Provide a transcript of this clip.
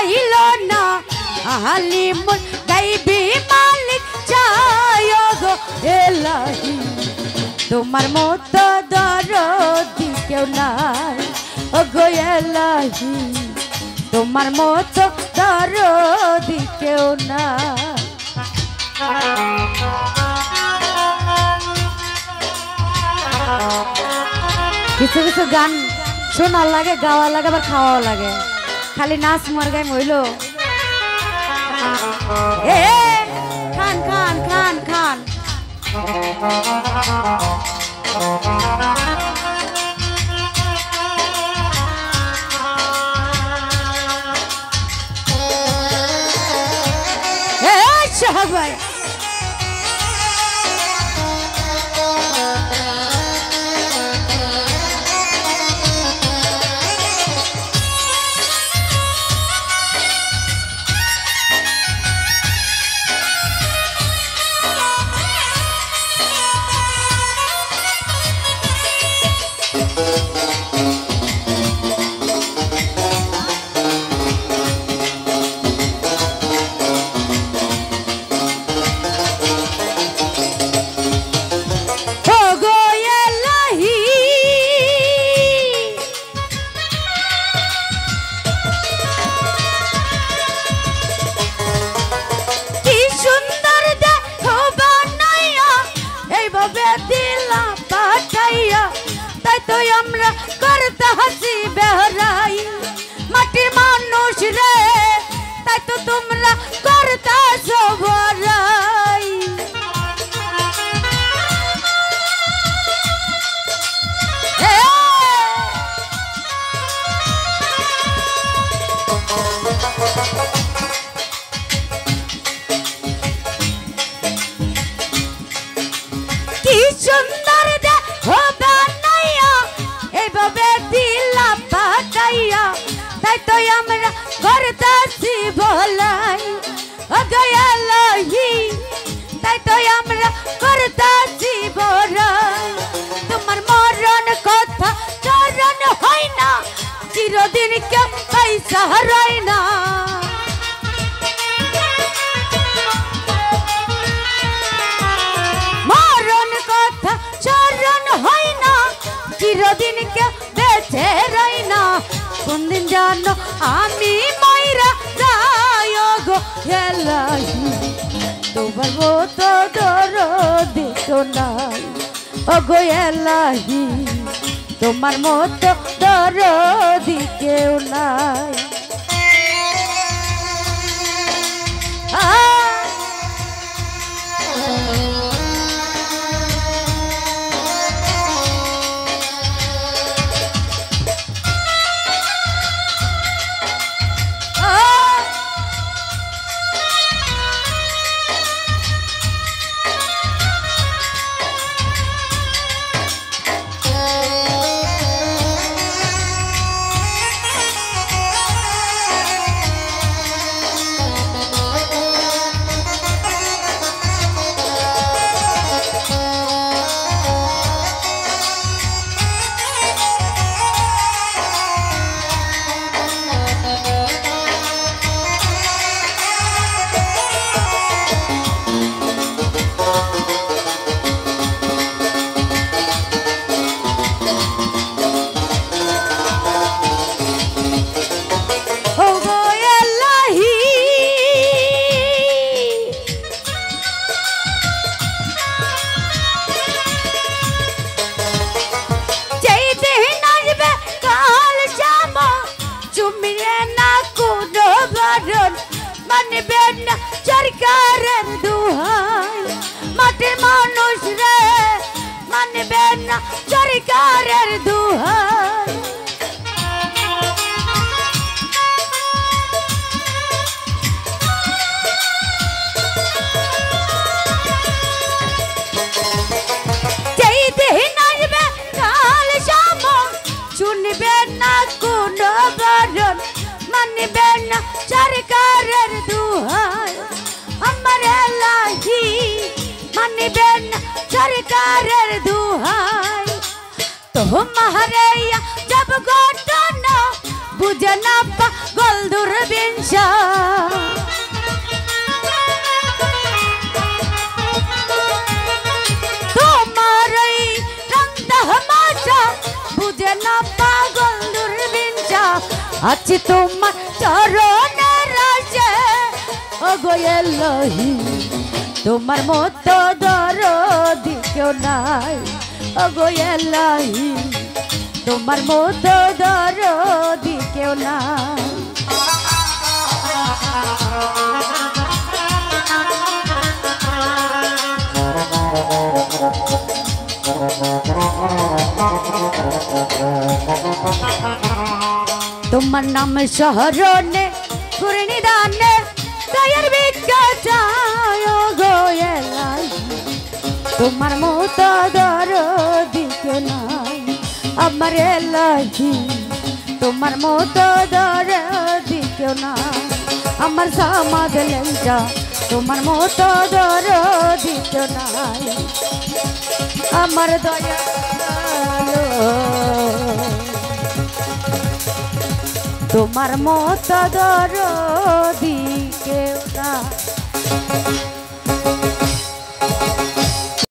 গাইল না হালিমুল গাইবি মালিক চায় গো এলাহি তোমার মতো দরদি কেউ নাই ও গো এলাহি তোমার মতো দরদি কেউ নাই। কিছু কিছু গান শোনার লাগে, গাওয়া লাগে, আবার খাওয়া লাগে, খালি নাচ মার গান হইল। খান খান খান খান সবাই আমরা করতে হাসি বেহরাই মাটির মানুষ রে, তাই তো তোমরা করতে সবরাই। কি সুন্দর দেখো তাই তো আমরা করতাছি ভলাই ও গো এলাহি, তাই তো আমরা করতাছি ভলাই। তোমার মরণ কথা চরণ হয় না, চিরদিন কেউ পয়সা হারায় না। মরণ কথা চরণ হয় না, চিরদিন কেউ বেঁচে রয় না। কোনদিন জানো আমি মাইরা যাই গো এলাহি তোমার মতো দরদি কেউ নাই ও গো এলাহি তোমার মতো দরদি কেউ নাই। মানবেন না সরকারের দুহাই মাটির মানুষ রে, মানবেন না সরকারের দুহাই। যেই দিন আসবে কাল শাম শুনবেন না কোনো বারণ, মানবেন না সরকারের দুহাই। আমার এলাহি মানবেন না সরকারের দুহাই। তোমারে জব ঘটনা বুঝে না পাগল দূরবীন তামাশা তোমার এই রং তামাশা বুঝে না পাগল দূরবীনটা আছি তোমার চরণের রাশে ওগো এলাহি তোমার মতো দরদি কেউ নাই ওগো এলাহি তোমার মতো দরদি কেউ নাই তোমার নাম শহরনে গুরনি দানে দয়ার ভিক্ষা চায় গো এলাহি তোমার মতো দরদি কেউ নাই আমার এলাহি তোমার মতো দরদি কেউ নাই আমার সমাজ লেঞ্চা তোমার মতো দরদি কেউ নাই আমার দয়ালু তোমার মতো দরদি কেউ নাই।